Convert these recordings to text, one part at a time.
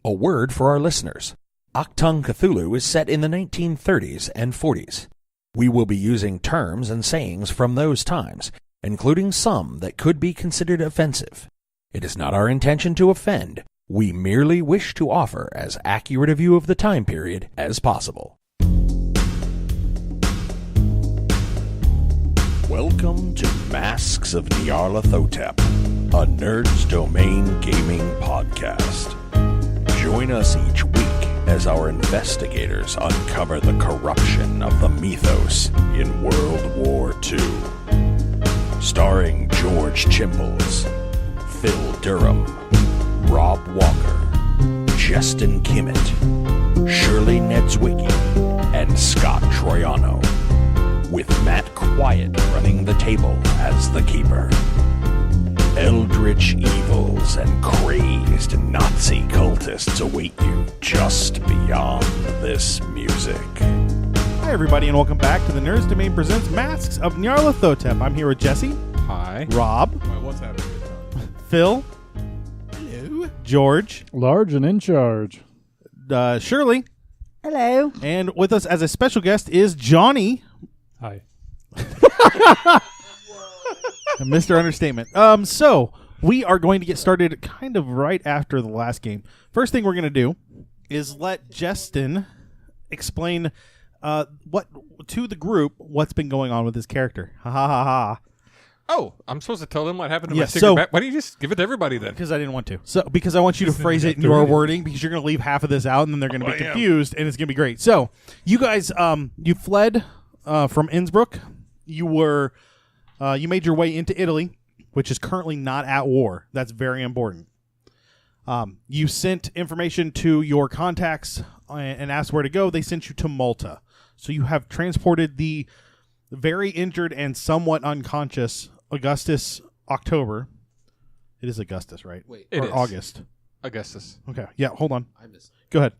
A word for our listeners. Octung Cthulhu is set in the 1930s and 40s. We will be using terms and sayings from those times, including some that could be considered offensive. It is not our intention to offend. We merely wish to offer as accurate a view of the time period as possible. Welcome to Masks of Nyarlathotep, a Nerd's Domain gaming podcast. Join us each week as our investigators uncover the corruption of the mythos in World War II. Starring George Chimples, Phil Durham, Rob Walker, Jestin Kimmet, Shirley Niedzwiecki, and Scott Troiano, with Matt Quiett running the table as the keeper. Eldritch evils and crazed Nazi cultists await you just beyond this music. Hi, everybody, and welcome back to the Nerds Domain Presents Masks of Nyarlathotep. I'm here with Jesse. Hi. Rob. What's happening? Phil. Hello. George. Large and in charge. Shirley. Hello. And with us as a special guest is Johnny. Hi. Mr. Understatement. So we are going to get started kind of right after the last game. First thing we're going to do is let Jestin explain what to the group what's been going on with his character. Ha ha ha ha. Oh, I'm supposed to tell them what happened to Yeah, my secret so- back. Why don't you just give it to everybody then? Because I didn't want to. So because I want you to phrase it in your wording, because you're going to leave half of this out and then they're going to be confused and it's going to be great. So you guys, you fled from Innsbruck. You made your way into Italy, which is currently not at war. That's very important. You sent information to your contacts and asked where to go. They sent you to Malta. So you have transported the very injured and somewhat unconscious Augustus October. It is Augustus, right? Wait, It or is. August. Augustus. Okay. Yeah, hold on. I missed. Go ahead.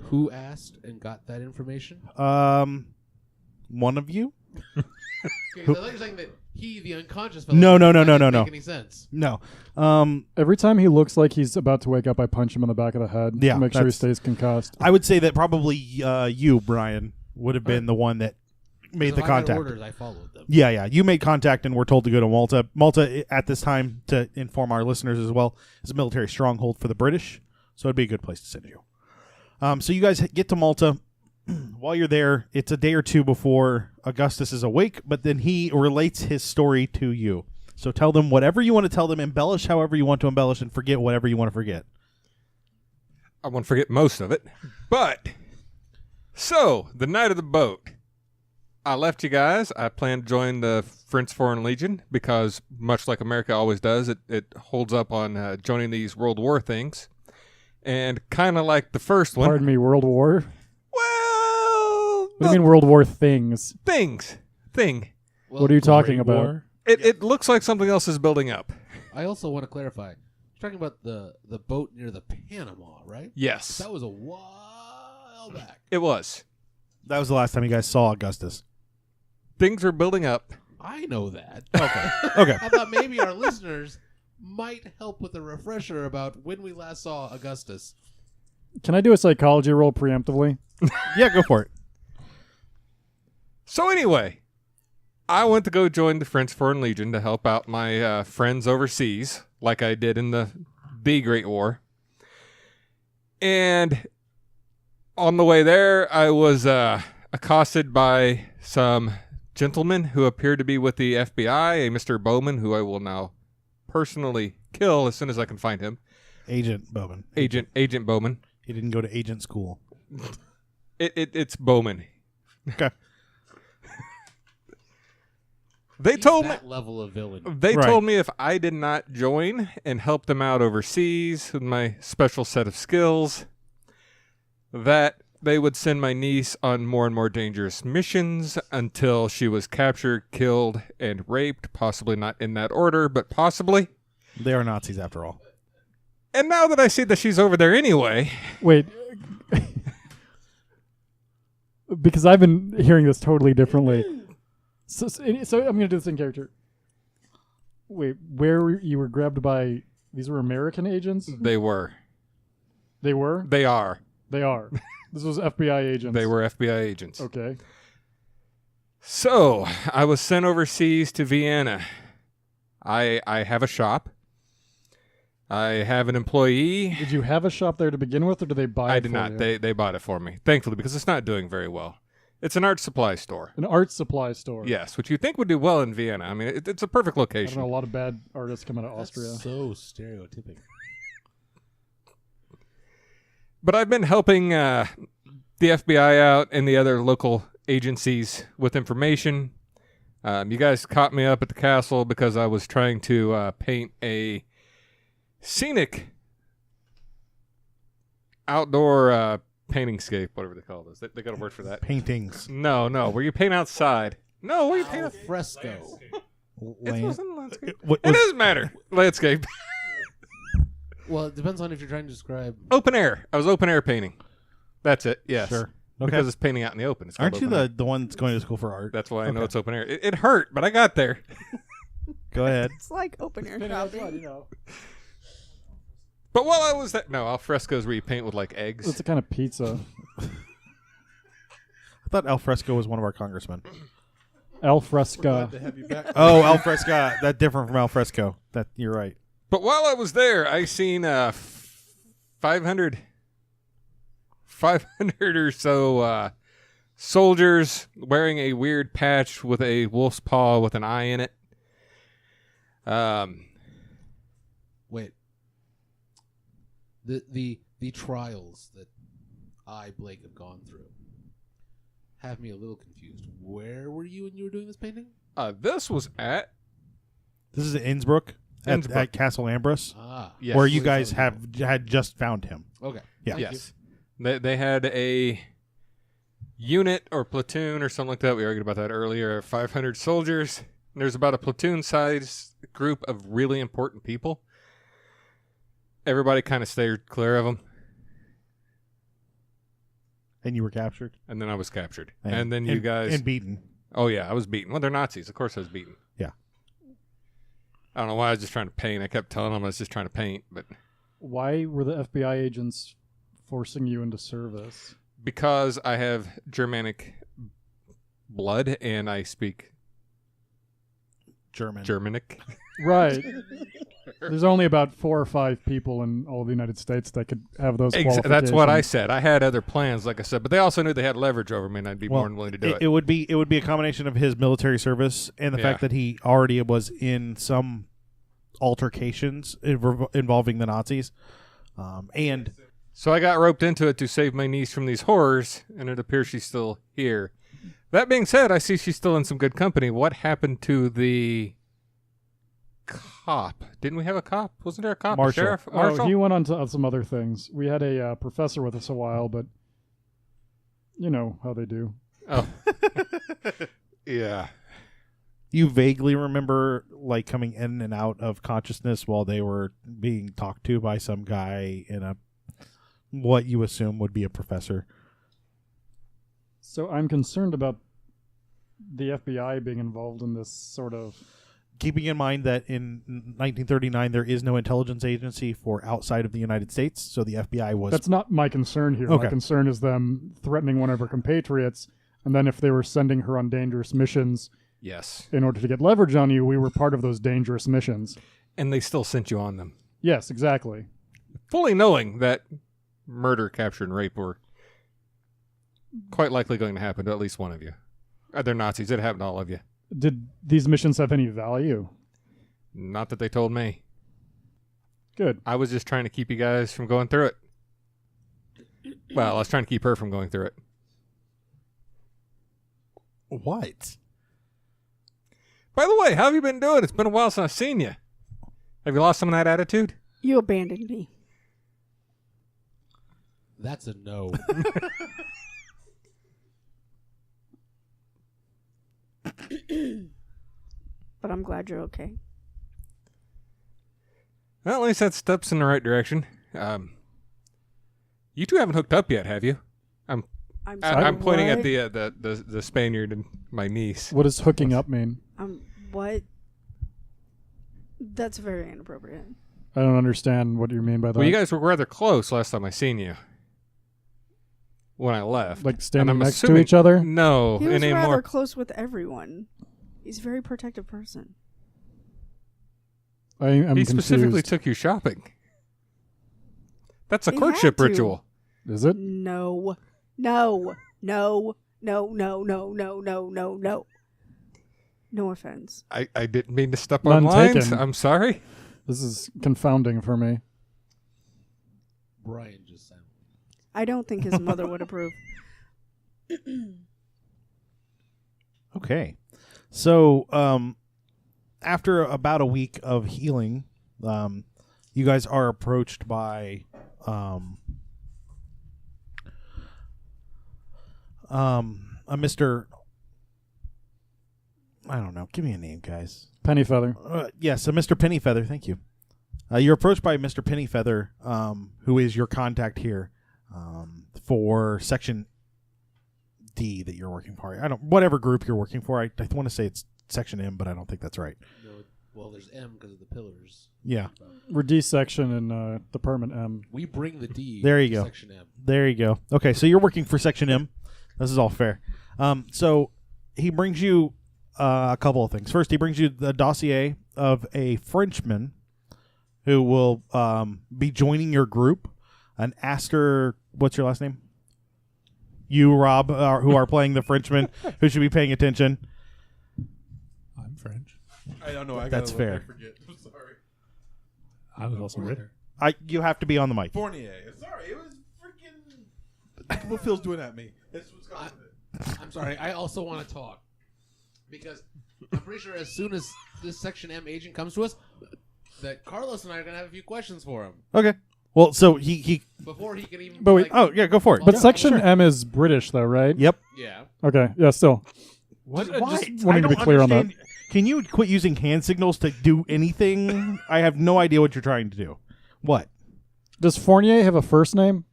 Who asked and got that information? One of you? Okay, so I thought you were saying that he, the unconscious fellow, No. that didn't make any sense. No. Every time he looks like he's about to wake up, I punch him in the back of the head Yeah, to make sure he that's- stays concussed. I would say that probably you, Brian, would have been the one that made the If I had contact. orders, I followed them. Yeah. You made contact and were told to go to Malta. Malta, at this time, to inform our listeners as well, is a military stronghold for the British, so it'd be a good place to send you. So you guys get to Malta. While you're there, it's a day or two before Augustus is awake, but then he relates his story to you. So tell them whatever you want to tell them, embellish however you want to embellish, and forget whatever you want to forget. I won't forget most of it. But, so, the night of the boat. I left you guys. I planned to join the French Foreign Legion because, much like America always does, it holds up on joining these World War things. And kind of like the first one. Pardon me, World War? Well, What do you mean World War things? Thing. Well, What are you talking Great about? War. It looks like something else is building up. I also want to clarify. You're talking about the boat near the Panama, right? Yes, That was a while back. it was. That was the last time you guys saw Augustus. Things are building up. I know that. Okay. Okay. I thought maybe our listeners might help with a refresher about when we last saw Augustus. Can I do a psychology roll preemptively? Yeah, go for it. So anyway, I went to go join the French Foreign Legion to help out my friends overseas, like I did in the Great War. And on the way there, I was accosted by some gentlemen who appeared to be with the FBI, a Mr. Bowman, who I will now personally kill as soon as I can find him. Agent Bowman. Agent Bowman. He didn't go to agent school. It's Bowman. Okay. They He's told me. that level of villain. They Right. told me if I did not join and help them out overseas with my special set of skills, that they would send my niece on more and more dangerous missions until she was captured, killed, and raped. Possibly not in that order, but possibly. They are Nazis after all. And now that I see that she's over there anyway, Wait. Because I've been hearing this totally differently. So I'm going to do this in character. Wait, you were grabbed by... These were American agents? they were. They were? They are. They are. This was FBI agents. They were FBI agents. Okay. So, I was sent overseas to Vienna. I have a shop. I have an employee. Did you have a shop there to begin with, or did they buy it I did for not. you? They bought it for me, thankfully, because it's not doing very well. It's an art supply store. An art supply store. Yes, which you think would do well in Vienna. I mean, it's a perfect I location. don't know, a lot of bad artists come out of Austria. That's so stereotypical. But I've been helping the FBI out and the other local agencies with information. You guys caught me up at the castle because I was trying to paint a scenic outdoor painting scape, whatever they call those. They got a word for that. Paintings. No, where you paint outside. No, where you paint outside. Fresco. It wasn't landscape. What It was- doesn't matter. Landscape. Well, it depends on if you're trying to describe. Open air. I was open air painting. That's it. Yes. Sure. Okay. Because it's painting out in the open. It's called Aren't you open the one that's going to school for art? air. That's why I know Okay. it's open air. It hurt, but I got there. Go ahead. It's like open air shopping. But while I was no, al fresco is where you paint with like eggs. It's a kind of pizza. I thought al fresco was one of our congressmen. Al fresco. To have you back. Oh, al fresco. That's different from al fresco. That you're right. But while I was there, I seen 500 or so soldiers wearing a weird patch with a wolf's paw with an eye in it. Wait. The trials that I, Blake, have gone through have me a little confused. Where were you when you were doing this painting? This was at This is Innsbruck, Innsbruck. At Castle Ambrose, Ah. yes. where you guys had just found him. Okay. Yeah. Thank Yes. They had a unit or platoon or something like that. We argued about that earlier. 500 soldiers. There's about a platoon-sized group of really important people. Everybody kind of stayed clear of them. And you were captured. And then I was captured. And then you guys... And beaten. Oh, yeah, I was beaten. Well, they're Nazis. Of course I was beaten. Yeah. I don't know why I was just trying to paint. I kept telling them I was just trying to paint, but... Why were the FBI agents forcing you into service? Because I have Germanic blood and I speak German. Germanic. Right. There's only about 4 or 5 people in all the United States that could have those qualifications. That's what I said. I had other plans, like I said, but they also knew they had leverage over me, and I'd be more than willing to do it. It would be a combination of his military service and the Yeah. fact that he already was in some altercations involving the Nazis, and So I got roped into it to save my niece from these horrors, and it appears she's still here. That being said, I see she's still in some good company. What happened to the cop? Didn't we have a cop? Wasn't there a cop? Marshal. Sheriff? Marshal? Oh, he went on to some other things. We had a professor with us a while, but you know how they do. Oh. Yeah. you vaguely remember like coming in and out of consciousness while they were being talked to by some guy in a what you assume would be a professor. So I'm concerned about the FBI being involved in this sort of... Keeping in mind that in 1939 there is no intelligence agency for outside of the United States, so the FBI was... That's not my concern here. Okay. My concern is them threatening one of her compatriots, and then if they were sending her on dangerous missions Yes. in order to get leverage on you, we were part of those dangerous missions. And they still sent you on them. Yes, exactly. Fully knowing that murder, capture, and rape were quite likely going to happen to at least one of you. They're Nazis. It happened to all of you. Did these missions have any value? Not that they told me. Good. I was just trying to keep you guys from going through it. Well, I was trying to keep her from going through it. What? By the way, how have you been doing? It's been a while since I've seen you. Have you lost some of that attitude? You abandoned me. That's a no. But I'm glad you're okay. Well, at least that's steps in the right direction. You two haven't hooked up yet, have you? I'm sorry. I'm pointing at what? the Spaniard and my niece. What does hooking up mean? What? That's very inappropriate. I don't understand what you mean by that. Well, you guys were rather close last time I seen you. When I left. Like And standing I'm next to assuming- each other? No, He was rather anymore. close with everyone. He's a very protective person. I'm He confused. specifically took you shopping. That's a He courtship had to. ritual. Is it? No. No. No. No, no, no, no, no, no, no. No offense. I didn't mean to step None on lines. taken. I'm sorry. This is confounding for me. Brian just sounded. I don't think his mother would approve. Okay. So, after about a week of healing, you guys are approached by a Mr. I don't know. Give me a name, guys. Pennyfeather. Yes, a Mr. Pennyfeather. Thank you. You're approached by Mr. Pennyfeather, who is your contact here for Section D that you're working for. Whatever group you're working for. I want to say it's Section M, but I don't think that's right. No, well, there's M because of the pillars. Yeah. We're D section in Department M. We bring the D. There you to go. Section M. There you go. Okay, so you're working for Section M. This is all fair. So he brings you a couple of things. First, he brings you the dossier of a Frenchman who will be joining your group. An Astor, what's your last name? You, Rob, who are playing the Frenchman, who should be paying attention. I'm French. I don't know. That's fair. I forget. I'm sorry. I was also Fournier. British. You have to be on the mic. Fournier. Sorry, it was freaking. What Phil's doing at me? That's what's going on. I'm sorry. I also want to talk because I'm pretty sure as soon as this Section M agent comes to us, that Carlos and I are gonna have a few questions for him Okay. Well, so he before he can even. But wait- oh yeah, go for it. But Yeah, Section sure. M is British, though, right? Yep. Yeah. Okay. Yeah. Still. What? Just Why? wanting I to be don't clear on that. understand. Can you quit using hand signals to do anything? I have no idea what you're trying to do. What? Does Fournier have a first name?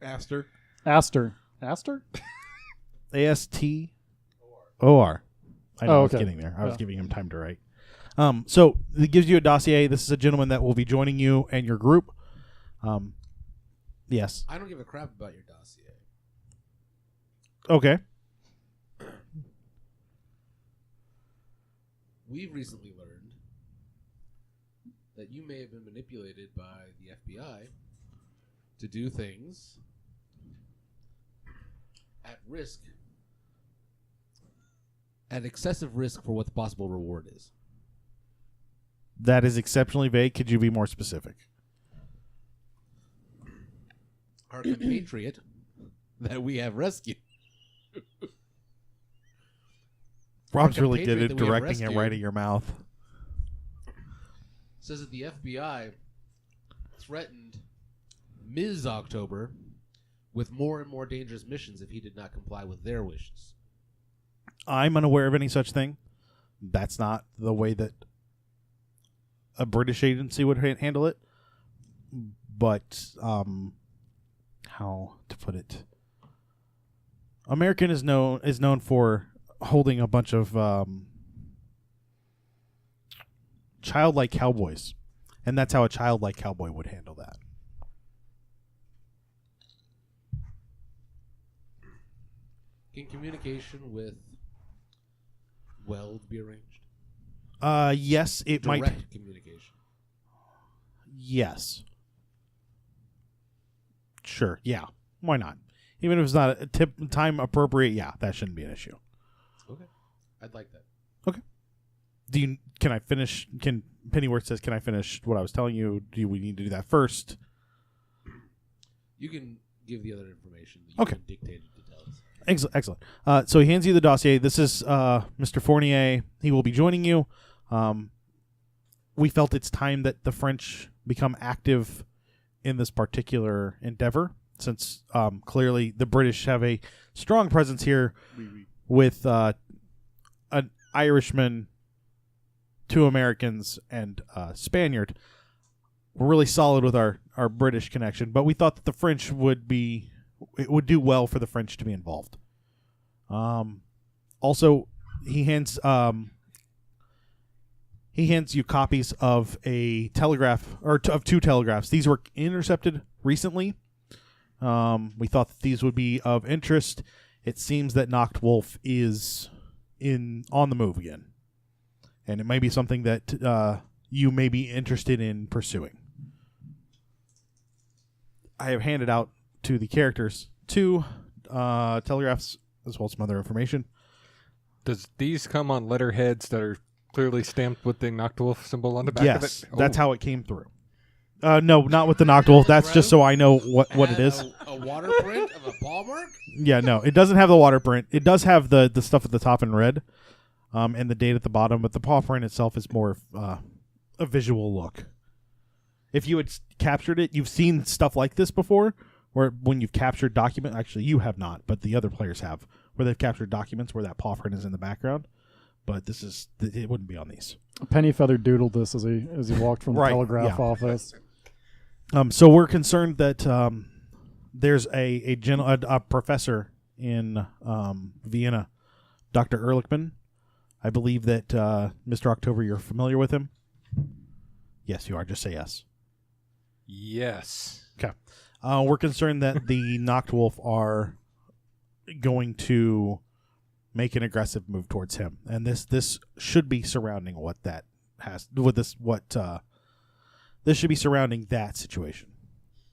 Astor. Astor. Astor? A-S-T-O-R. I know. Oh, I was okay. getting there. I was Yeah. giving him time to write. So it gives you a dossier. This is a gentleman that will be joining you and your group. Yes. I don't give a crap about your dossier. Okay. We've recently learned that you may have been manipulated by the FBI to do things at risk, at excessive risk for what the possible reward is. That is exceptionally vague. Could you be more specific? Our compatriot that we have rescued. Rob's really good compatriot at that we have directing it rescued. right at your mouth. Says that the FBI threatened Ms. October with more and more dangerous missions if he did not comply with their wishes. I'm unaware of any such thing. That's not the way that a British agency would handle it. But how to put it? American is known for holding a bunch of childlike cowboys, and that's how a childlike cowboy would handle that. Can communication with Weld be arranged? Yes, it Direct might. communication. Yes. Sure. Yeah. Why not? Even if it's not a time appropriate, yeah, that shouldn't be an issue. Okay. I'd like that. Can I finish? Can Pennyworth says, can I finish what I was telling you? Do we need to do that first? You can give the other information that you Okay. have dictated to tell us. Excellent. So he hands you the dossier. This is Mr. Fournier. He will be joining you. We felt it's time that the French become active in this particular endeavor, since clearly the British have a strong presence here with an Irishman, 2 Americans, and a Spaniard. We're really solid with our British connection, but we thought that the French it would do well for the French to be involved. Also, he hands He hands you copies of a telegraph, or of 2 telegraphs. These were intercepted recently. We thought that these would be of interest. It seems that Nachtwolf is on the move again, and it may be something that you may be interested in pursuing. I have handed out to the characters 2 telegraphs as well as some other information. Does these come on letterheads that are clearly stamped with the Nachtwolf symbol on the back of it? Yes, that's how it came through. No, not with the Nachtwolf. That's just so I know what it is. A water print of a paw mark? Yeah, no, it doesn't have the water print. It does have the stuff at the top in red, and the date at the bottom, but the paw print itself is more a visual look. If you had captured it, you've seen stuff like this before, where when you've captured document, actually you have not, but the other players have, where they've captured documents where that paw print is in the background. But it wouldn't be on these. Pennyfeather doodled this as he walked from the Right, telegraph yeah. office. So we're concerned that there's a professor in Vienna, Dr. Ehrlichman. I believe that Mr. October, you're familiar with him. Yes, you are. Just say yes. Yes. Okay. We're concerned that the Nachtwolf are going to make an aggressive move towards him, and this should be surrounding what that has with this. This should be surrounding that situation,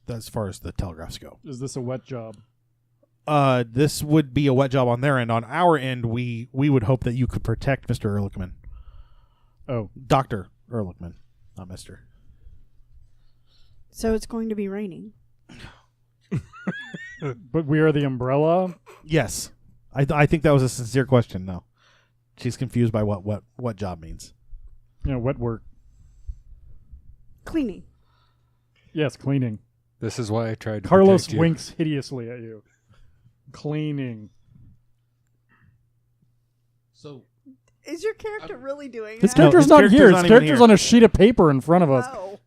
as far as the telegraphs go. Is this a wet job? This would be a wet job on their end. On our end, we would hope that you could protect Mr. Ehrlichman. Oh, Dr. Ehrlichman, not Mr. So it's going to be raining. but we are the umbrella. Yes. I think that was a sincere question, though. She's confused by what job means. Wet work. Cleaning. Yes, cleaning. This is why I tried to Carlos protect you. winks hideously at you. Cleaning. So Is your character really doing His that? character's his not character's here. not His even character's here. on a sheet of paper in front of us. Oh.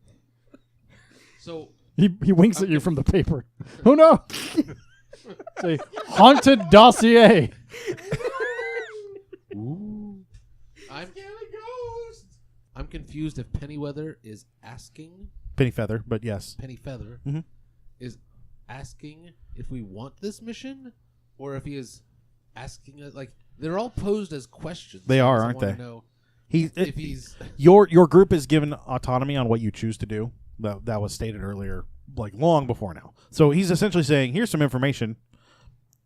So He winks at you from the paper. Oh no! It's a haunted dossier. I'm confused if Pennyweather is asking Pennyfeather, but yes. Pennyfeather Mhm. is asking if we want this mission, or if he is asking like they're all posed as questions. They are, So I aren't wanna they? Know If he's your group is given autonomy on what you choose to do. That was stated earlier, like long before now. So he's essentially saying, here's some information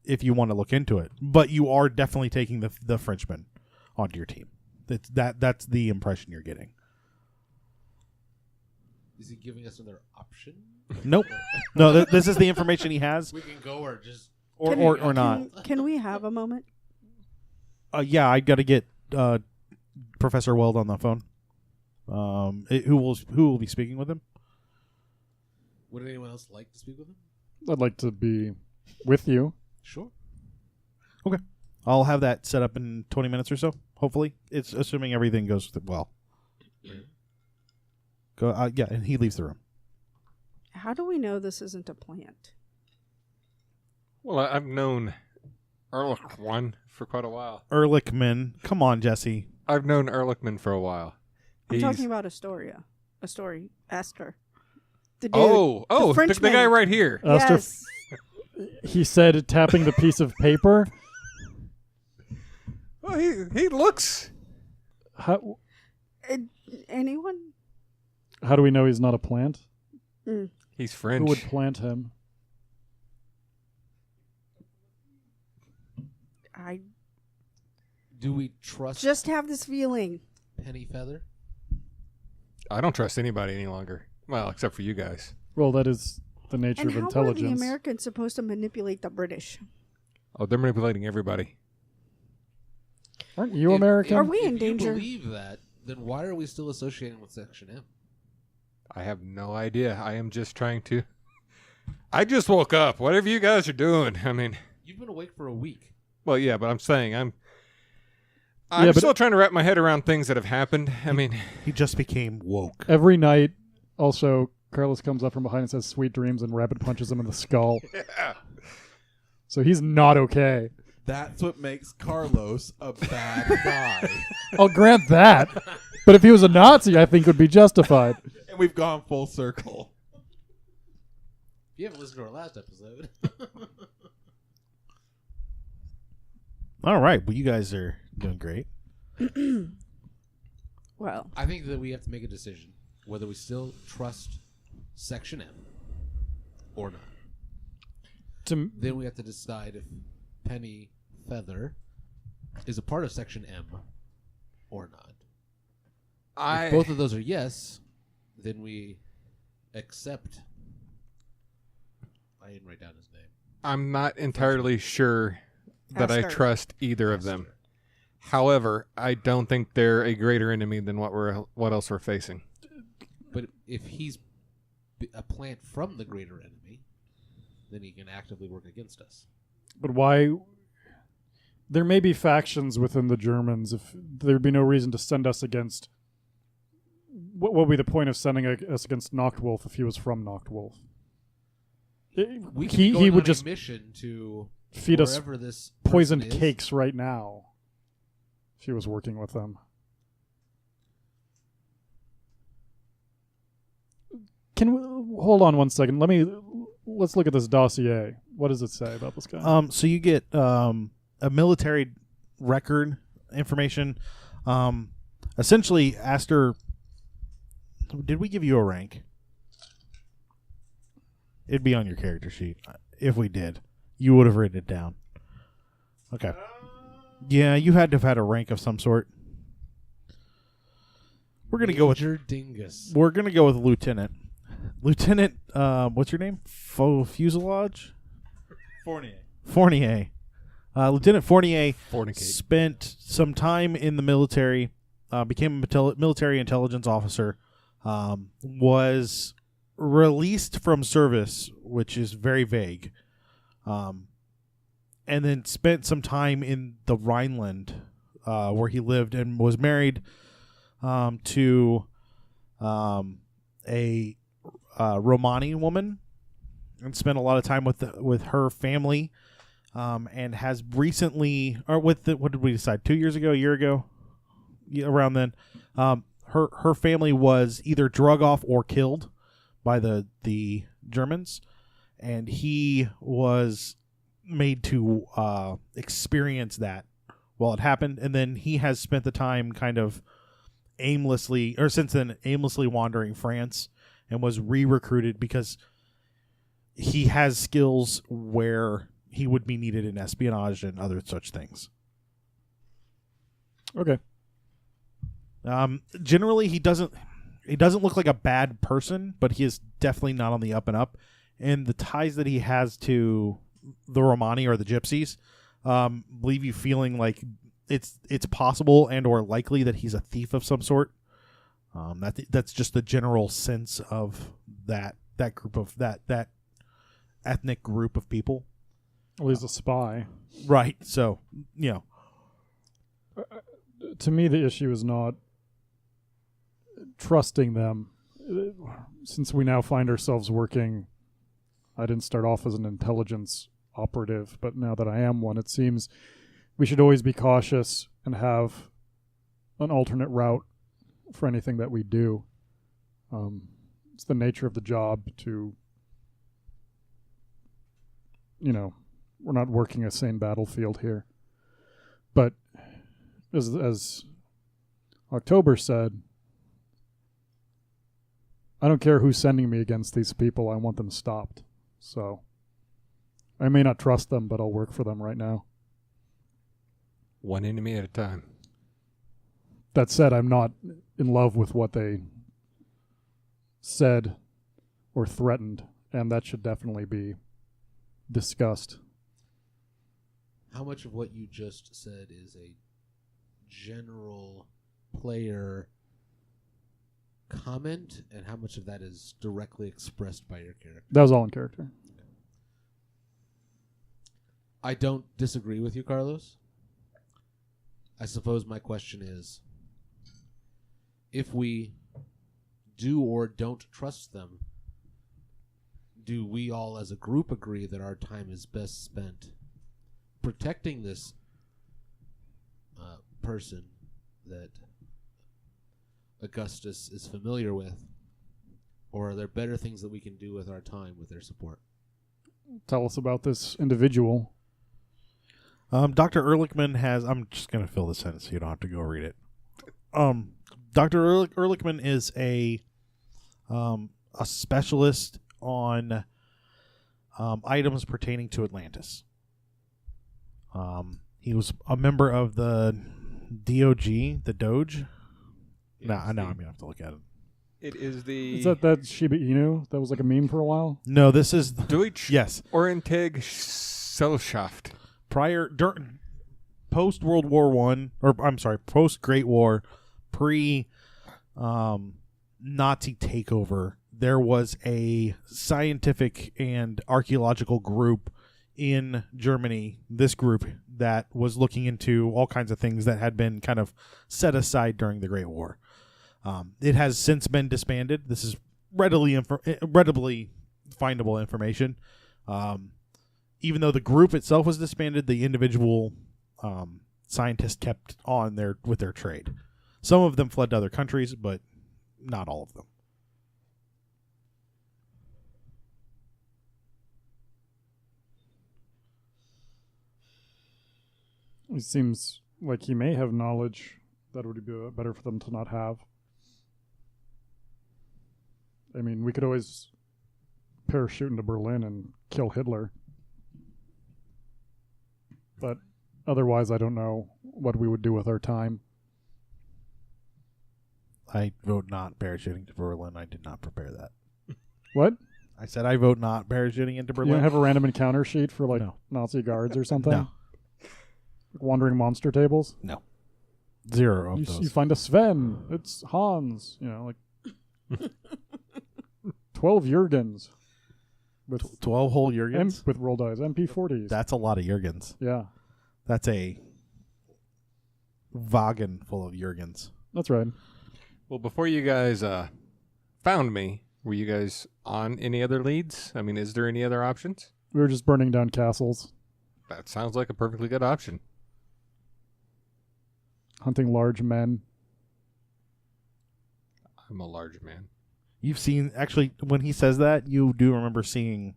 if you want to look into it. But you are definitely taking the Frenchman onto your team. That's the impression you're getting. is he giving us another option? Nope. No, this is the information he has, We can go or just or not. Can we have a moment? Yeah, I got to get Professor Weld on the phone. Who will be speaking with him? Would anyone else like to speak with him? I'd like to be with you. Sure. Okay. I'll have that set up in 20 minutes or so, hopefully. It's assuming everything goes well. Go. Yeah, and he leaves the room. How do we know this isn't a plant? Well, I've known Ehrlichman for quite a while. Ehrlichman. Come on, Jesse. I've known Ehrlichman for a while. I'm talking about Astor. The dude. the the Frenchman. guy right here. Astor, Yes. he said, tapping the piece of paper. Well, he looks. How Anyone? do we know he's not a plant? He's Who French. would plant him? I Do we trust just have this feeling. Pennyfeather? I don't trust anybody any longer. Well, except for you guys. Well, that is the nature And of how are the intelligence. Americans supposed to manipulate the British? Oh, they're manipulating everybody. Aren't you If- American? Are we in if danger? you believe that, then why are we still associating with Section M? I have no idea. I am just trying to. I just woke up. Whatever you guys are doing, I mean, You've been awake for a week. well, yeah, but I'm saying I'm Yeah, but- still trying to wrap my head around things that have happened. I mean, He just became woke. Every night, also, Carlos comes up from behind and says sweet dreams and rabbit punches him in the skull. yeah. So he's not okay. That's what makes Carlos a bad guy. I'll grant that. But if he was a Nazi, I think would be justified. And we've gone full circle. If you haven't listened to our last episode, All right. Well, you guys are doing great. Well, I think that we have to make a decision whether we still trust Section M or not. Then we have to decide if Penny Feather is a part of Section M or not. If both of those are yes, then we accept. I didn't write down his name. I'm not entirely sure that I Astor. trust either of them. However, I don't think they're a greater enemy than what else we're facing. But if he's a plant from the greater enemy, then he can actively work against us. But why? There may be factions within the Germans. If there'd be no reason to send us against, what would be the point of sending us against Nachtwolf if he was from Nachtwolf? We could be going He on would a just mission to feed us wherever this poisoned person is. cakes right now. If he was working with them. Can we hold on one second? Let's look at this dossier. What does it say about this guy? So you get a military record information. Essentially, Astor. Did we give you a rank? It'd be on your character sheet. If we did, you would have written it down. Okay. Yeah, you had to have had a rank of some sort. We're gonna go with Major Dingus. We're gonna go with lieutenant. Lieutenant, what's your name? Fuselage? Fournier. Lieutenant Fournier Fornicate. spent some time in the military, became a military intelligence officer, was released from service, which is very vague, and then spent some time in the Rhineland, where he lived and was married to a Romani woman, and spent a lot of time with her family, and has recently, or what did we decide? 2 years ago, a year ago, around then, her family was either drug off or killed by the Germans, and he was made to experience that while it happened, and then he has spent the time kind of aimlessly wandering France, and was re-recruited because he has skills where he would be needed in espionage and other such things. Okay. Generally, he doesn't look like a bad person, but he is definitely not on the up and up. And the ties that he has to the Romani or the Gypsies leave you feeling like it's possible and or likely that he's a thief of some sort. That's just the general sense of that group of that ethnic group of people. Well, he's a spy. Right. So, To me, the issue is not trusting them. Since we now find ourselves working, I didn't start off as an intelligence operative, but now that I am one, it seems we should always be cautious and have an alternate route for anything that we do. It's the nature of the job to, we're not working a sane battlefield here. But as October said, I don't care who's sending me against these people. I want them stopped. So I may not trust them, but I'll work for them right now. One enemy at a time. That said, I'm not in love with what they said or threatened, and that should definitely be discussed. How much of what you just said is a general player comment, and how much of that is directly expressed by your character? That was all in character. I don't disagree with you, Carlos. I suppose my question is, if we do or don't trust them, do we all as a group agree that our time is best spent protecting this person that Augustus is familiar with? Or are there better things that we can do with our time with their support? Tell us about this individual. Dr. Ehrlichman has... I'm just going to fill the sentence so you don't have to go read it. Dr. Ehrlichman is a specialist on items pertaining to Atlantis. He was a member of the DOG, the Doge. No, I'm going to have to look at it. It is the... Is that Shiba Inu? That was like a meme for a while? No, this is... Deutsche Yes. Orientag Gesellschaft. Post World War One, or I'm sorry, post Great War, pre Nazi takeover, there was a scientific and archaeological group in Germany, this group that was looking into all kinds of things that had been kind of set aside during the Great War. It has since been disbanded. This is readily findable information. Even though the group itself was disbanded, the individual scientists kept on with their trade. Some of them fled to other countries, but not all of them. It seems like he may have knowledge that would be better for them to not have. I mean, we could always parachute into Berlin and kill Hitler. But otherwise, I don't know what we would do with our time. I vote not parachuting to Berlin. I did not prepare that. What? I said I vote not parachuting into You Berlin. don't have a random encounter sheet for like No. Nazi guards or something? No. Like wandering monster tables? No. Zero of those. You find a Sven. It's Hans. You know, like 12 Jurgens. With 12 whole Jurgens? with roll dice. MP40s. That's a lot of Jurgens. Yeah, That's a wagon full of Jurgens. that's right. Well, before you guys found me, were you guys on any other leads? I mean, is there any other options? We were just burning down castles, That sounds like a perfectly good option. hunting large men. I'm a large man. You've seen, actually, when he says that, you do remember seeing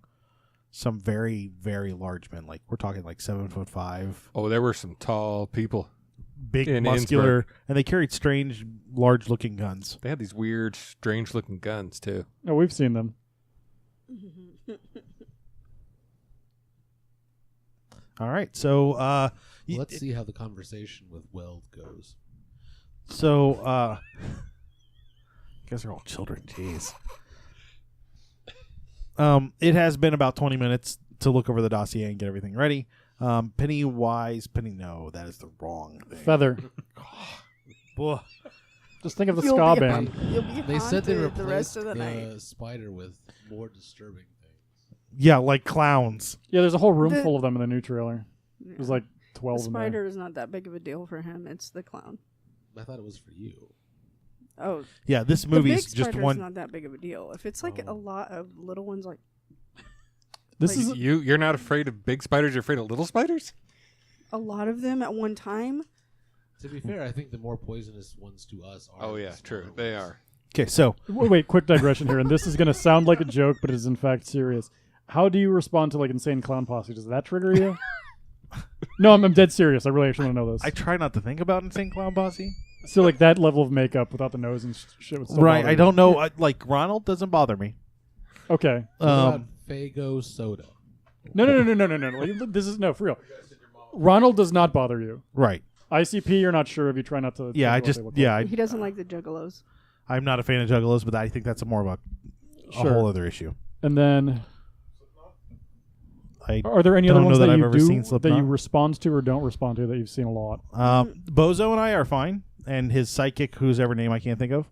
some very, very large men. Like, we're talking like 7'5", Oh, there were some tall people. big, In muscular, and they carried strange, large-looking guns. They had these weird, strange-looking guns, too. Oh, we've seen them. All right, so Let's see how the conversation with Weld goes. So, you guys are all children. Jeez. It has been about 20 minutes to look over the dossier and get everything ready. No, that is the wrong thing. Feather. Ugh. Just think of the You'll ska be band. You'll be They said they haunted the replaced rest of the night. the spider with more disturbing things. Yeah, like clowns. Yeah, there's a whole room The- full of them in the new trailer. There's like The 12 in there. spider is not that big of a deal for him. It's the clown. I thought it was for you. Oh, Yeah, this the movie's big just spider's one. not that big of a deal. If it's like a lot of little ones, like This like- is You're not afraid of big spiders, you're afraid of little spiders? a lot of them at one time, To be fair, I think the more poisonous ones to us are. Oh, yeah, the true. smaller They ones. are. Okay, so wait, quick digression here, and this is going to sound like a joke, but it is in fact serious. How do you respond to like Insane Clown Posse? Does that trigger you? No, I'm dead serious. I really actually want to know this. I try not to think about Insane Clown Posse. So like that level of makeup without the nose and shit would still Right, bother I you. don't know. Like, Ronald doesn't bother me. Okay. What about Faygo soda? No. Like, this is no for real. Ronald does not bother you. Right. ICP, you're not sure if you try not to. Yeah, think about what they look he doesn't like the juggalos. I'm not a fan of juggalos, but I think that's more of a Sure. whole other issue. like. And then, I are there any don't other know ones that that I've you ever do seen that Slipknot. you respond to or don't respond to that you've seen a lot? Bozo and I are fine, and his psychic, whose ever name I can't think of.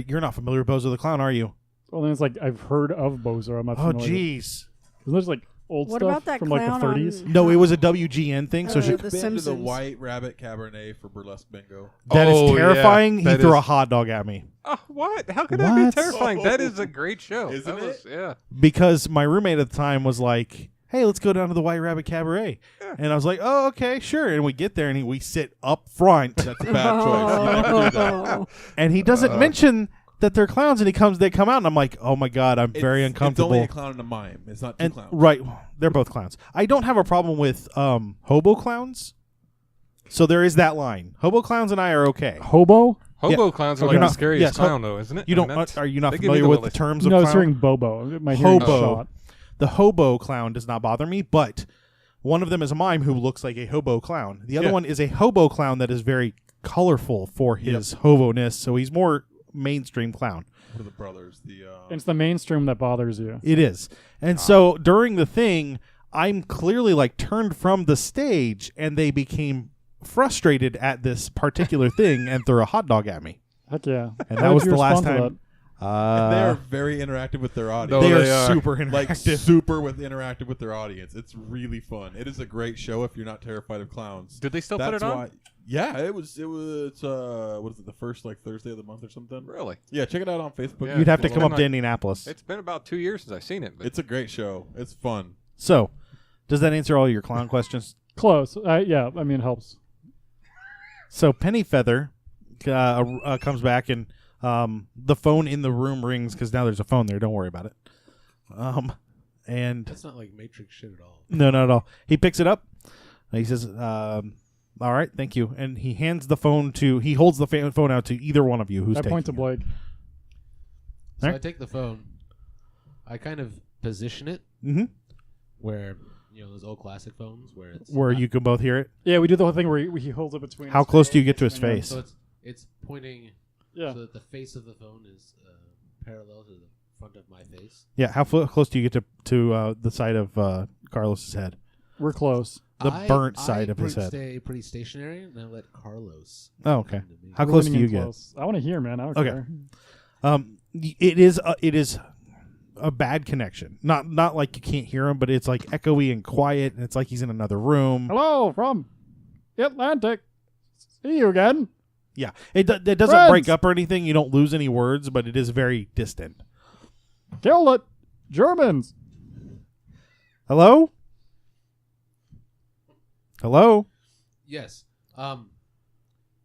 You're not familiar with Bozo the Clown, are you? Well, then it's like I've heard of Bozo. I'm not Oh, familiar. jeez. Isn't there like old What stuff about that from like the clown 30s? on- No, it was a WGN thing. So she, The Been to the Simpsons. White Rabbit Cabernet for burlesque bingo. that is Oh, yeah, terrifying. He that threw is- a hot dog at me Oh, what? How could that What? be terrifying? That is a great show. Isn't That was, it? Yeah. because my roommate at the time was like, hey, let's go down to the White Rabbit Cabaret. Yeah. And I was like, oh, okay, sure. And we get there, and we sit up front. That's a bad choice. You never do that. And he doesn't mention that they're clowns, and they come out, and I'm like, oh my God, I'm very uncomfortable. It's only a clown and a mime. It's not two clowns. Right. They're both clowns. I don't have a problem with hobo clowns. So there is that line. Hobo clowns and I are okay. Hobo? Hobo clowns are like the scariest clown, though, isn't it? You don't? Are you not familiar with the terms of no, clown? I was hearing Bobo. My hearing Hobo. shot. The hobo clown does not bother me, but one of them is a mime who looks like a hobo clown. The other one is a hobo clown that is very colorful for his hobo-ness, so he's more mainstream clown. What are the brothers? It's the mainstream that bothers you. It is. And so during the thing, I'm clearly like turned from the stage, and they became frustrated at this particular thing and threw a hot dog at me. Heck yeah. And How that did was you the last respond to time. And they're very interactive with their audience. They they are are. super interactive. Like super interactive with their audience. It's really fun. It is a great show if you're not terrified of clowns. Did they still put it on? Why, yeah, it was what is it, the first like Thursday of the month or something? Really? Yeah, check it out on Facebook. Yeah. You'd have to Well, come then up to Indianapolis. It's been about 2 years since I've seen it. But It's a great show. It's fun. So, does that answer all your clown questions? Close. Yeah, I mean, it helps. So Pennyfeather comes back, and the phone in the room rings because now there's a phone there. Don't worry about it. And That's not like Matrix shit at all. no, not at all. He picks it up. And he says, "All right, thank you." And he hands the phone to. He holds the phone out to either one of you who's I taking point to it. Blake. So Right. I take the phone. I kind of position it Mm-hmm. where, those old classic phones where it's Where you can both hear it. Yeah, we do the whole thing where he holds it between. How his close face do you get to his and then- face? So it's pointing Yeah. so that the face of the phone is parallel to the front of my face. Yeah. How close do you get to the side of Carlos's head? We're close. The burnt side of his head. Stay pretty stationary, and then let Carlos. Oh, okay. come to me. How We're close do leaning you in get? close. I want to hear, man. I don't Okay. care. It is a bad connection. Not like you can't hear him, but it's like echoey and quiet, and it's like he's in another room. Hello from Atlantic. See you again. Yeah, it doesn't Friends. break up or anything. You don't lose any words, but it is very distant. Kill it, Germans. Hello? Hello? Yes.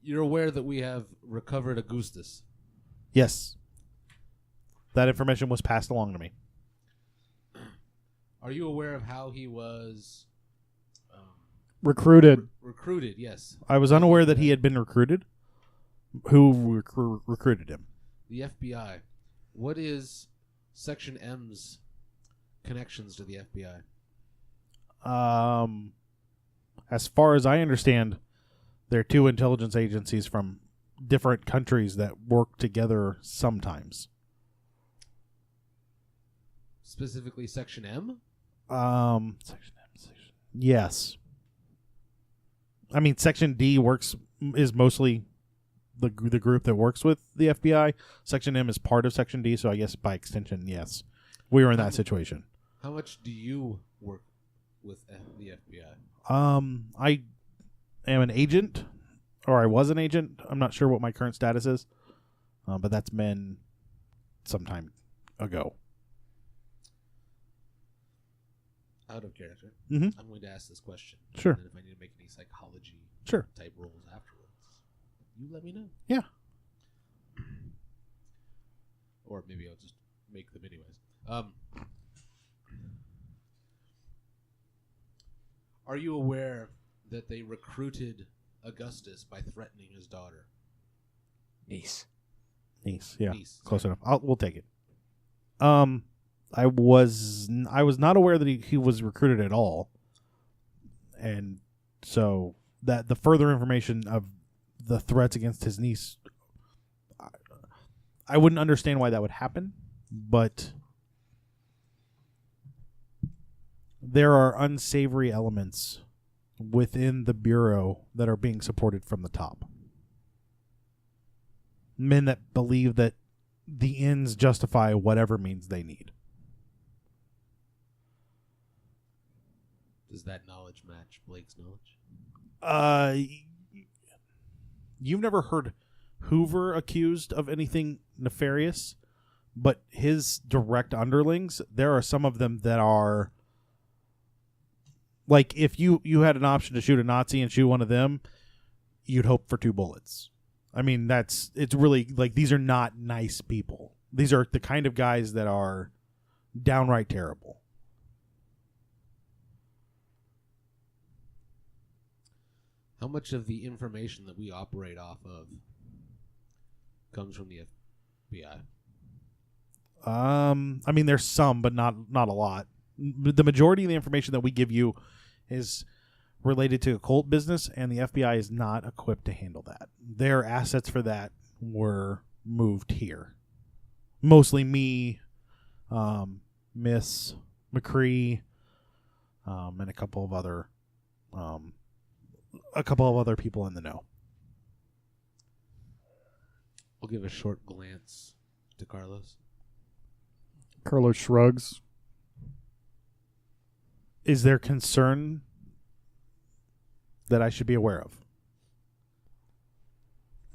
You're aware that we have recovered Augustus. Yes. That information was passed along to me. Are you aware of how he was Recruited. recruited? Yes. I was unaware that he had been recruited. Who recruited him? The FBI. What is Section M's connections to the FBI? As far as I understand, there are two intelligence agencies from different countries that work together sometimes. Specifically, Section M? Section M. Yes. I mean, Section D is mostly the group that works with the FBI. Section M is part of Section D, so I guess by extension, yes. We were in that situation. How much do you work with the FBI? I am an agent, or I was an agent. I'm not sure what my current status is, but that's been some time ago. Out of character. Mm-hmm. I'm going to ask this question. Sure. And then if I need to make any psychology type rolls afterwards, you let me know. Yeah. Or maybe I'll just make them anyways. Are you aware that they recruited Augustus by threatening his daughter? niece. Yeah. Niece, Close sorry. enough. We'll take it. I was not aware that he was recruited at all, and so that the further information of the threats against his niece, I wouldn't understand why that would happen, but there are unsavory elements within the Bureau that are being supported from the top. Men that believe that the ends justify whatever means they need. Does that knowledge match Blake's knowledge? You've never heard Hoover accused of anything nefarious, but his direct underlings, there are some of them that are Like, if you had an option to shoot a Nazi and shoot one of them, you'd hope for 2 bullets. I mean, it's really, like, these are not nice people. These are the kind of guys that are downright terrible. How much of the information that we operate off of comes from the FBI? I mean, there's some, but not a lot. The majority of the information that we give you is related to occult business, and the FBI is not equipped to handle that. Their assets for that were moved here. Mostly me, Miss McCree, and a couple of other people in the know. I'll give a short glance to Carlos. Carlos shrugs. Is there concern that I should be aware of?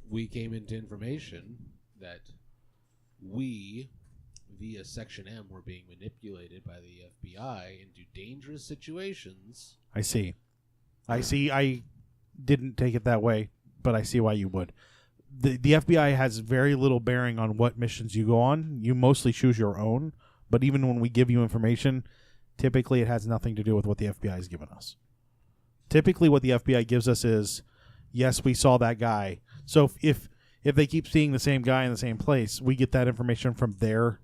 We came into information that we, via Section M, were being manipulated by the FBI into dangerous situations. I see. I didn't take it that way, but I see why you would. The FBI has very little bearing on what missions you go on. You mostly choose your own, but even when we give you information, typically it has nothing to do with what the FBI has given us. Typically what the FBI gives us is, yes, we saw that guy. So if they keep seeing the same guy in the same place, we get that information from their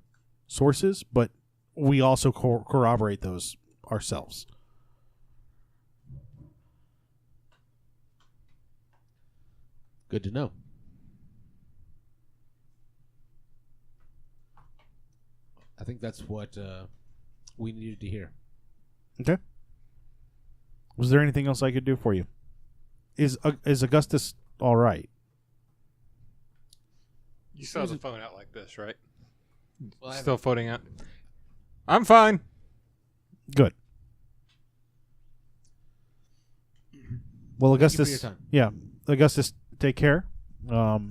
sources, but we also corroborate those ourselves. Good to know. I think that's what we needed to hear. Okay. Was there anything else I could do for you? Is Augustus all right? You still have the phone out like this, right? Well, Still floating out. I'm fine. Good. Well, Thank you for Augustus. your time. Yeah, Augustus, take care.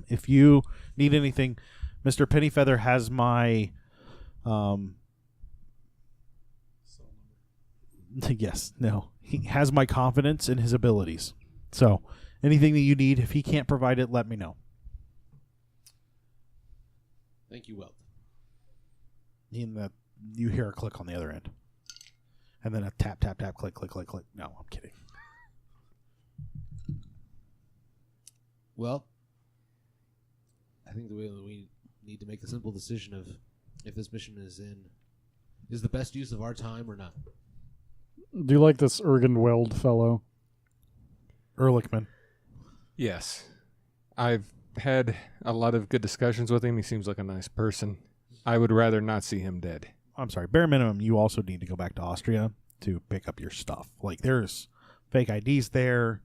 If you need anything, Mr. Pennyfeather has my. Yes, no. He has my confidence in his abilities. So, anything that you need, if he can't provide it, let me know. Thank you, Welt. In that, you hear a click on the other end. And then a tap, tap, tap, click, click, click, click. No, I'm kidding. Well, I think we need to make the simple decision of if this mission is the best use of our time or not. Do you like this Ergenweld fellow? Ehrlichman. Yes. I've had a lot of good discussions with him. He seems like a nice person. I would rather not see him dead. I'm sorry. Bare minimum, you also need to go back to Austria to pick up your stuff. Like, there's fake IDs there.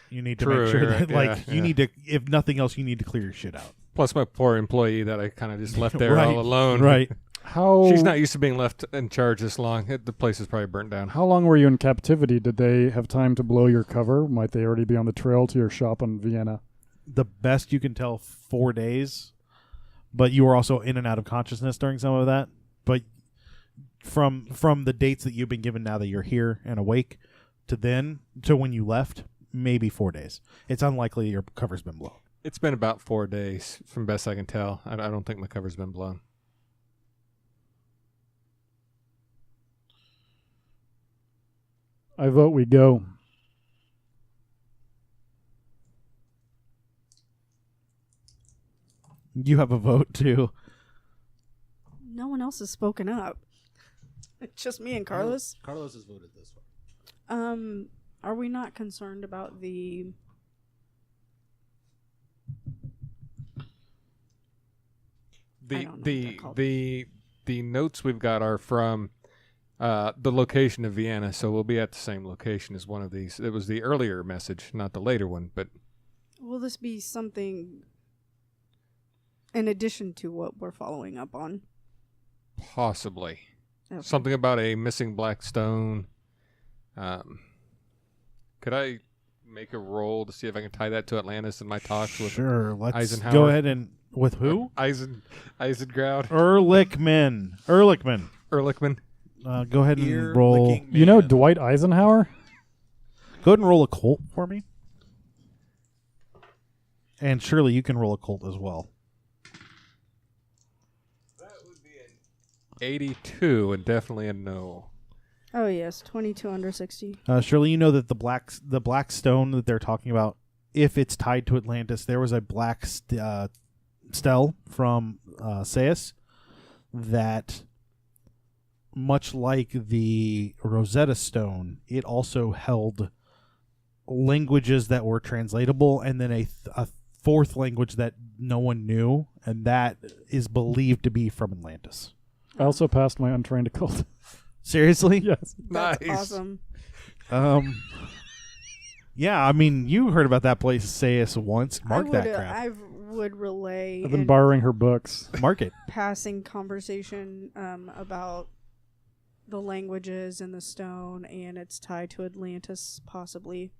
You need to True, make sure right, that, yeah. you need to, if nothing else, you need to clear your shit out. Plus my poor employee that I kind of just left there Right, all alone. Right. How She's not used to being left in charge this long. The place is probably burnt down. How long were you in captivity? Did they have time to blow your cover? Might they already be on the trail to your shop in Vienna? The best you can tell, 4 days. But you were also in and out of consciousness during some of that. But from the dates that you've been given now that you're here and awake to when you left, maybe 4 days. It's unlikely your cover's been blown. It's been about 4 days, from best I can tell. I don't think my cover's been blown. I vote we go. You have a vote, too. No one else has spoken up. It's just me and Carlos. Carlos has voted this one. Are we not concerned about the I don't know what they're called. The notes we've got are from the location of Vienna, so we'll be at the same location as one of these. It was the earlier message, not the later one, but Will this be something in addition to what we're following up on? possibly. Okay. Something about a missing black stone. Could I make a roll to see if I can tie that to Atlantis in my talks with Sure, let's Eisenhower? go ahead and... With who? Eisengraud? Ehrlichman. Ehrlichman? Go ahead and roll. Ear-licking You know man. Dwight Eisenhower? Go ahead and roll occult for me. And Shirley, you can roll occult as well. That would be an 82 and definitely a no. Oh yes, 22 under 60. Shirley, you know that the black stone that they're talking about, if it's tied to Atlantis, there was a black stele from Sais that, much like the Rosetta Stone, it also held languages that were translatable, and then a fourth language that no one knew, and that is believed to be from Atlantis. I also passed my untrained occult. Seriously? Yes. That's Nice. awesome. Yeah, I mean, you heard about that place, Sais, once. Mark that crap. I would relay I've been and borrowing her books. Mark it. passing conversation about the languages and the stone, and it's tied to Atlantis, possibly.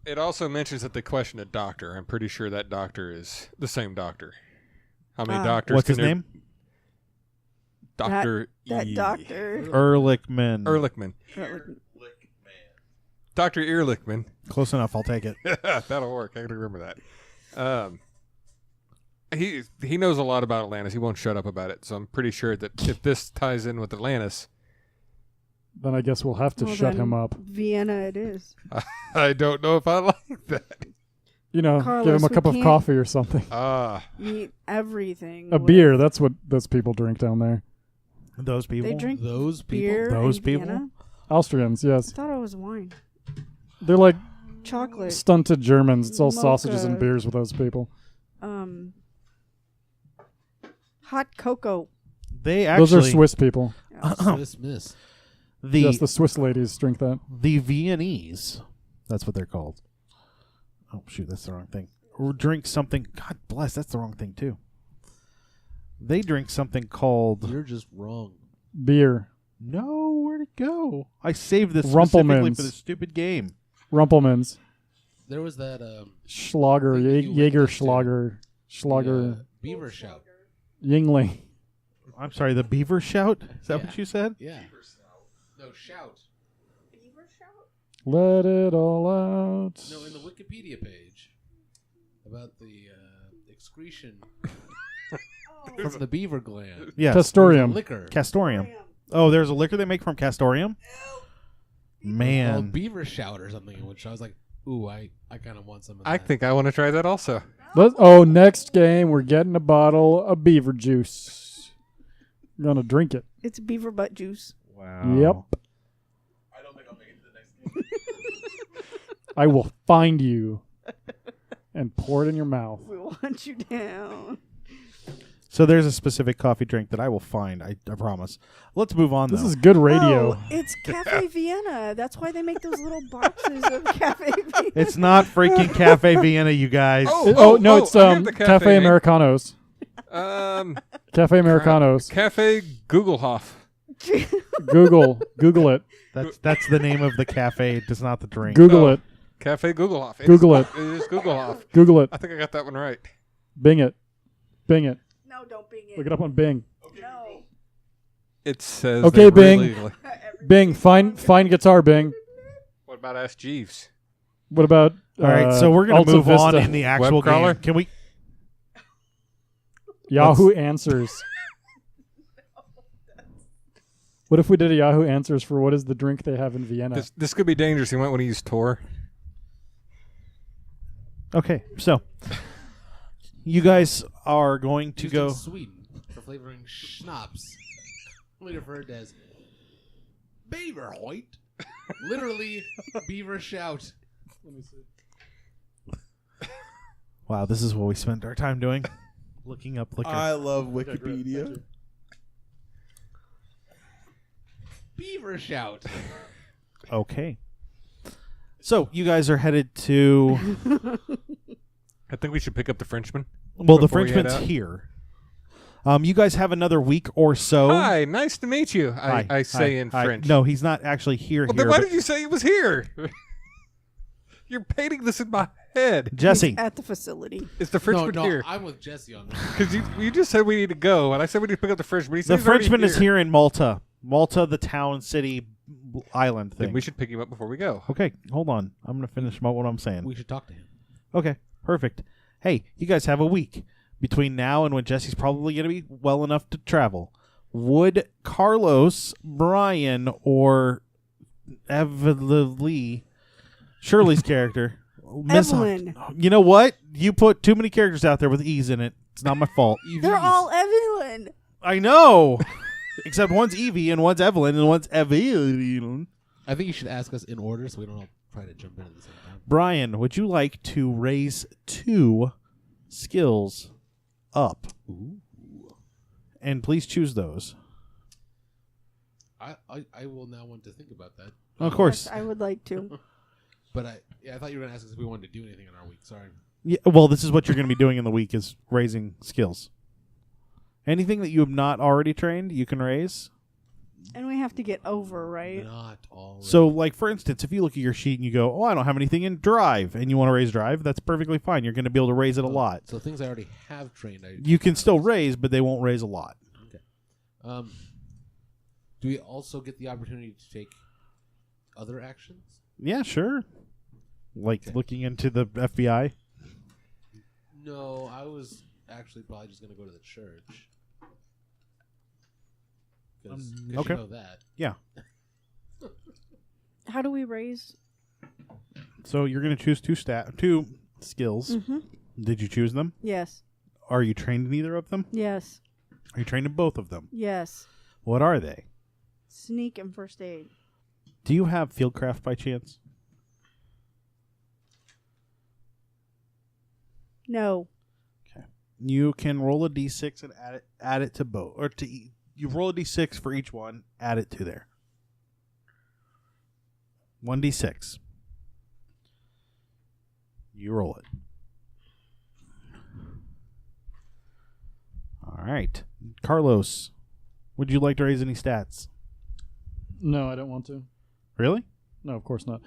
It also mentions that they questioned a doctor. I'm pretty sure that doctor is the same doctor. How many doctors? What's his can there- name? Dr. That E. doctor. Ehrlichman. Ehrlichman. Dr. Ehrlichman. Close enough. I'll take it. That'll work. I can remember that. He knows a lot about Atlantis. He won't shut up about it. So I'm pretty sure that if this ties in with Atlantis, Then I guess we'll have to Well, shut then him up. Vienna it is. I don't know if I like that. You know, Carlos, give him a we cup of can't- coffee or something. Eat everything. A with- beer. That's what those people drink down there. Those people. They drink Those people. beer. Those in people? Vienna? Austrians, I yes. thought it was wine. They're like Chocolate. stunted Germans. It's all sausages and Mocha. beers with those people. Hot cocoa. They actually. Those are Swiss people. Swiss Miss. Yes, the Swiss ladies drink that. The Viennese. That's what they're called. Oh, shoot. That's the wrong thing. Or drink something. God bless. That's the wrong thing, too. They drink something called. You're just wrong. Beer. No, where'd it go? I saved this specifically Rumpelmans. for this stupid game. Rumpelmans. There was that Schlager. Thing that you Jaeger went to. Schlager. Schlager. Beaver Shout. Yingling. I'm sorry, the beaver shout? Is that Yeah. what you said? Yeah. No, shout. Let it all out. No, in the Wikipedia page about the excretion from the beaver gland. Yes. Castoreum. Liquor. Castorium. Oh, there's a liquor they make from Castorium? Called Man. Beaver Shout or something, which I was like, ooh, I kind of want some of that. I think I want to try that also. Next game, we're getting a bottle of beaver juice. Gonna drink it. It's beaver butt juice. Wow. Yep. I don't think I'll make it to the next game. I will find you and pour it in your mouth. We want you down. So there's a specific coffee drink that I will find, I promise. Let's move on, This though. is good radio. Oh, it's Cafe Vienna. That's why they make those little boxes of Cafe Vienna. It's not freaking Cafe Vienna, you guys. No, it's I heard the Cafe name. Americanos. Cafe Americanos. Cafe Googlehoff. Google it. That's the name of the cafe. It's not the drink. Google it. Cafe Googlehoff. Google it. It is Googlehoff. Google it. I think I got that one right. Bing it. Bing it. No, don't Bing it. Look it up on Bing. No. It says Okay, they Bing. really- Bing. Find guitar, Bing. What about Ask Jeeves? What about All right, so we're going to Alta move on Vista? in the actual Web crawler? game. Can we? Yahoo Answers. What if we did a Yahoo Answers for what is the drink they have in Vienna? This could be dangerous. You might want to use Tor. Okay, so you guys are going to Used in go. Sweden for flavoring schnapps. We referred to as Beaverhoit. Literally, Beaver Shout. Let me see. Wow, this is what we spent our time doing. Looking up liquor. I love Wikipedia. Beaver Shout. Okay. So you guys are headed to. I think we should pick up the Frenchman. Well, the before we head Frenchman's out. here. You guys have another week or so. Hi, nice to meet you. Hi, I say hi, in hi. French. No, he's not actually here. Well, here then why but- did you say he was here? You're painting this in my head. Jesse? At the facility. Is the Frenchman No, here? I'm with Jesse on this. Because you just said we need to go, and I said we need to pick up the Frenchman. He The said he's already Frenchman is here in Malta. Malta, the town, city, island thing. Then we should pick him up before we go. Okay, hold on. I'm going to finish what I'm saying. We should talk to him. Okay, perfect. Hey, you guys have a week between now and when Jesse's probably going to be well enough to travel. Would Carlos, Brian, or Evelyn, Shirley's character, Evelyn. You know what? You put too many characters out there with E's in it. It's not my fault. They're all Evelyn. I know. Except one's Evie and one's Evelyn and one's Evelyn. I think you should ask us in order so we don't all try to jump in at the same time. Brian, would you like to raise 2 skills up? Ooh. And please choose those. I will now want to think about that. Of course. Yes, I would like to. But I thought you were going to ask us if we wanted to do anything in our week. Sorry. Yeah, well, this is what you're going to be doing in the week is raising skills. Anything that you have not already trained, you can raise. And we have to get over, right? Not already. So, like, for instance, if you look at your sheet and you go, oh, I don't have anything in drive, and you want to raise drive, that's perfectly fine. You're going to be able to raise it a lot. So things I already have trained. You can still raise, but they won't raise a lot. Okay. Do we also get the opportunity to take other actions? Yeah, sure. Like looking into the FBI. No, I was actually probably just going to go to the church. Because okay. you know that. Yeah. How do we raise? So you're going to choose 2 skills. Mm-hmm. Did you choose them? Yes. Are you trained in either of them? Yes. Are you trained in both of them? Yes. What are they? Sneak and first aid. Do you have fieldcraft by chance? No. Okay. You can roll a d6 and add it to both, or you roll a d6 for each one, add it to there. 1d6. You roll it. All right, Carlos. Would you like to raise any stats? No, I don't want to. Really? No, of course not.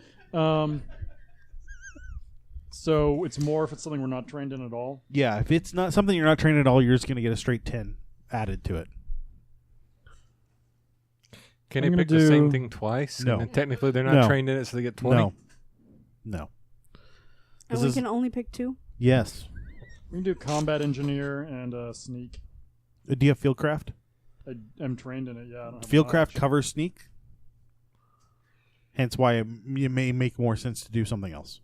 So it's more if it's something we're not trained in at all? Yeah, if it's not something you're not trained at all, you're just going to get a straight 10 added to it. Can I'm they pick gonna the same do- thing twice? No. And technically, they're not No. trained in it, so they get 20? No. And This we is- can only pick 2? Yes. We can do combat engineer and sneak. Do you have fieldcraft? I'm trained in it, yeah. I don't have Fieldcraft knowledge. covers sneak. Hence why it may make more sense to do something else.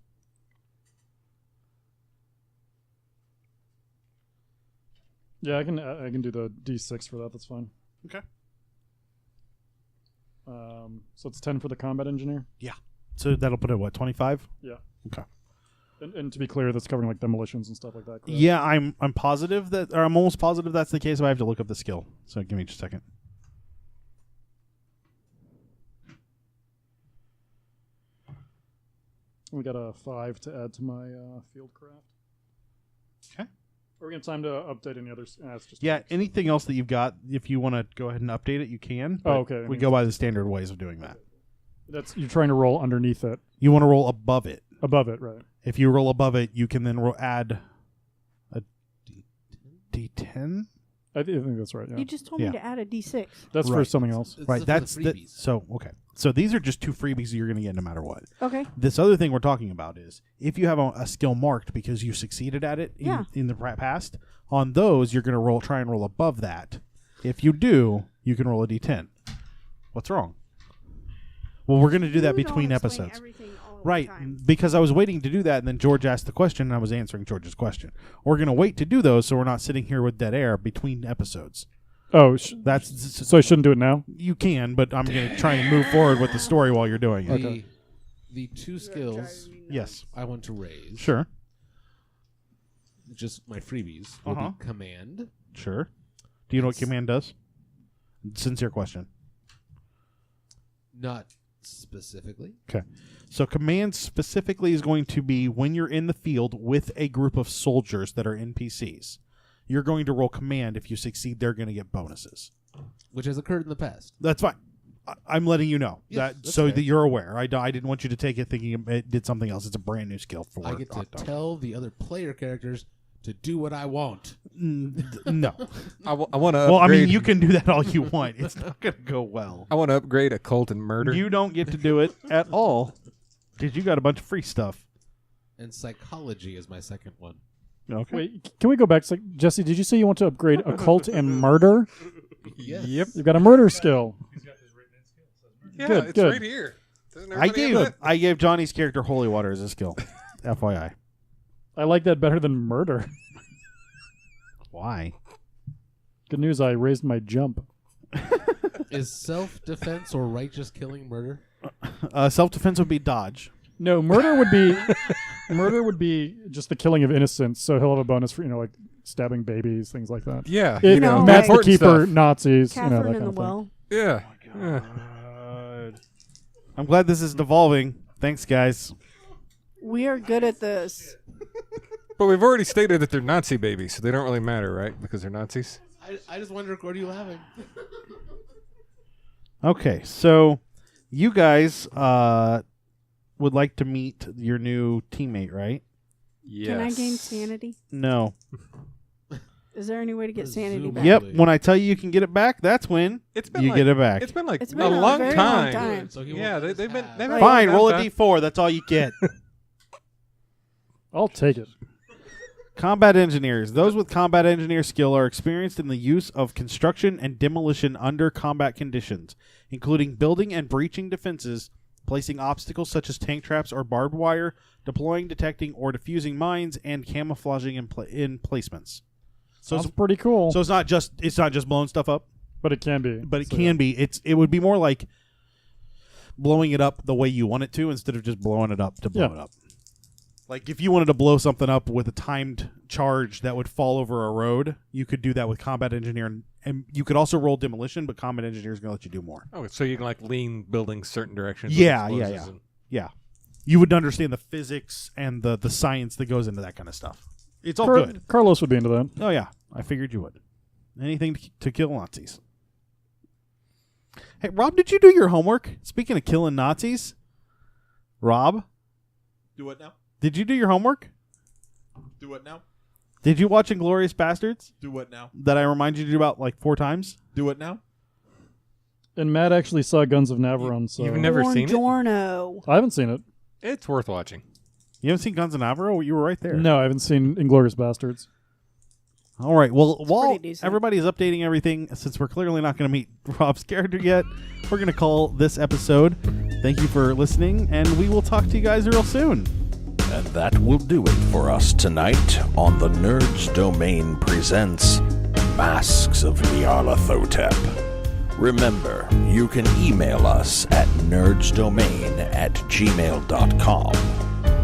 Yeah, I can do the D6 for that. That's fine. Okay. So it's 10 for the combat engineer. So that'll put it at what, 25? Yeah. Okay. And to be clear, that's covering like demolitions and stuff like that. Correct? Yeah, I'm positive that, or I'm almost positive that's the case. But I have to look up the skill. So give me just a second. We got a 5 to add to my fieldcraft. Okay. Or we have time to update any others. It's just Yeah, anything else that you've got, if you want to go ahead and update it, you can. Oh, but okay. We go by the standard ways of doing that. That's you're trying to roll underneath it, You want to roll above it. above it, right? If you roll above it, you can then add a D10. I think that's right. Yeah, You just told Yeah. me to add a D6. that's for Right. something else. This Right, is for that's the the, freebies. so okay. So these are just 2 freebies you're going to get no matter what. Okay. This other thing we're talking about is if you have a skill marked because you succeeded at it in the past, on those you're going to try and roll above that. If you do, you can roll a D10. What's wrong? Well, we're going to do that You don't between explain episodes. everything all at Right, one time. because I was waiting to do that, and then George asked the question, and I was answering George's question. We're going to wait to do those so we're not sitting here with dead air between episodes. Oh, That's so I shouldn't do it now. you can, but I'm going to try and move forward with the story while you're doing it. Okay. The 2 skills Yes, I want to raise, sure, just my freebies, will Uh-huh. be command. sure. Do you know what command does? Sincere question. Not specifically. Okay. So command specifically is going to be when you're in the field with a group of soldiers that are NPCs. You're going to roll command. If you succeed, they're going to get bonuses. Which has occurred in the past. That's fine. I'm letting you know Yes, that that's so fair. that you're aware. I didn't want you to take it thinking it did something else. It's a brand new skill for I get to Octo. tell the other player characters, to do what I want. No. I want to. Well, I mean, you can do that all you want. It's not going to go well. I want to upgrade occult and murder. You don't get to do it at all because you got a bunch of free stuff. And psychology is my second one. Okay. Wait, can we go back? Like, Jesse, did you say you want to upgrade occult and murder? Yes. Yep. You've got a murder skill. Yeah, Good, it's good. right here. Doesn't everybody have that? I gave Johnny's character holy water as a skill. FYI. I like that better than murder. Why? Good news, I raised my jump. Is self-defense or righteous killing murder? Self-defense would be dodge. No, murder would be just the killing of innocents. So he'll have a bonus for like stabbing babies, things like that. Yeah, It, know, Matt's the important keeper, stuff. Nazis, Catherine that in kind the of thing. well. Yeah. Yeah. I'm glad this is devolving. Thanks, guys. We are good at this. But we've already stated that they're Nazi babies, so they don't really matter, right? Because they're Nazis. I just wonder, what are you laughing? Okay, so you guys would like to meet your new teammate, right? Yes. Can I gain sanity? No. Is there any way to get sanity back? Presumably. Yep. When I tell you you can get it back, that's when It's been you like, get it back. It's been like It's a been a long very time. long time. So he Yeah, won't they've been. have- They've been Fine, a roll long a time. d4. That's all you get. I'll take it. Combat engineers. Those with combat engineer skill are experienced in the use of construction and demolition under combat conditions, including building and breaching defenses, placing obstacles such as tank traps or barbed wire, deploying, detecting, or defusing mines, and camouflaging in placements. So Sounds pretty cool. So it's not just blowing stuff up, but it can be. but it So, can be. It would be more like blowing it up the way you want it to instead of just blowing it up to blow Yeah. it up. Like if you wanted to blow something up with a timed charge that would fall over a road, you could do that with combat engineer, and you could also roll demolition, but combat engineer is going to let you do more. Oh, so you can like lean buildings certain directions. with Yeah, explosives yeah. and- Yeah, you would understand the physics and the science that goes into that kind of stuff. It's all good. Carlos would be into that. Oh yeah, I figured you would. Anything to kill Nazis. Hey, Rob, did you do your homework? Speaking of killing Nazis, Rob, Do what now? did you do your homework? Do what now? Did you watch Inglourious Bastards Do what now? that I remind you to do about like 4 times? Do what now? And Matt actually saw Guns of Navarone, so You've never seen it? Buongiorno. I haven't seen it. It's worth watching. You haven't seen Guns of Navarone? You were right there. No, I haven't seen Inglourious Bastards. All right. Well, while pretty decent. everybody's updating everything, since we're clearly not going to meet Rob's character yet, we're going to call this episode. Thank you for listening, and we will talk to you guys real soon. And that will do it for us tonight on the Nerds Domain presents Masks of Nyarlathotep. Remember, you can email us at nerdsdomain@gmail.com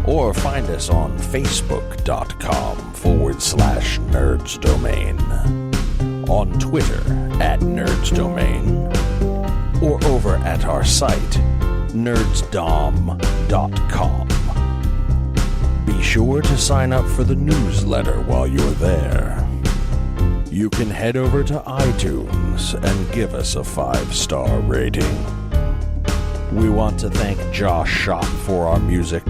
or find us on facebook.com/nerdsdomain, on Twitter @nerdsdomain, or over at our site nerdsdom.com. Be sure to sign up for the newsletter while you're there. You can head over to iTunes and give us a 5-star rating. We want to thank Josh Schott for our music.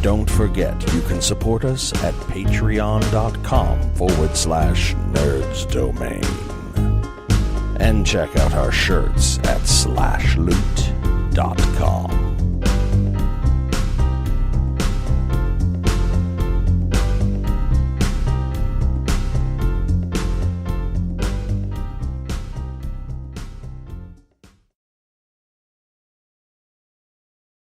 Don't forget you can support us at patreon.com/nerdsdomain. And check out our shirts at slashloot.com.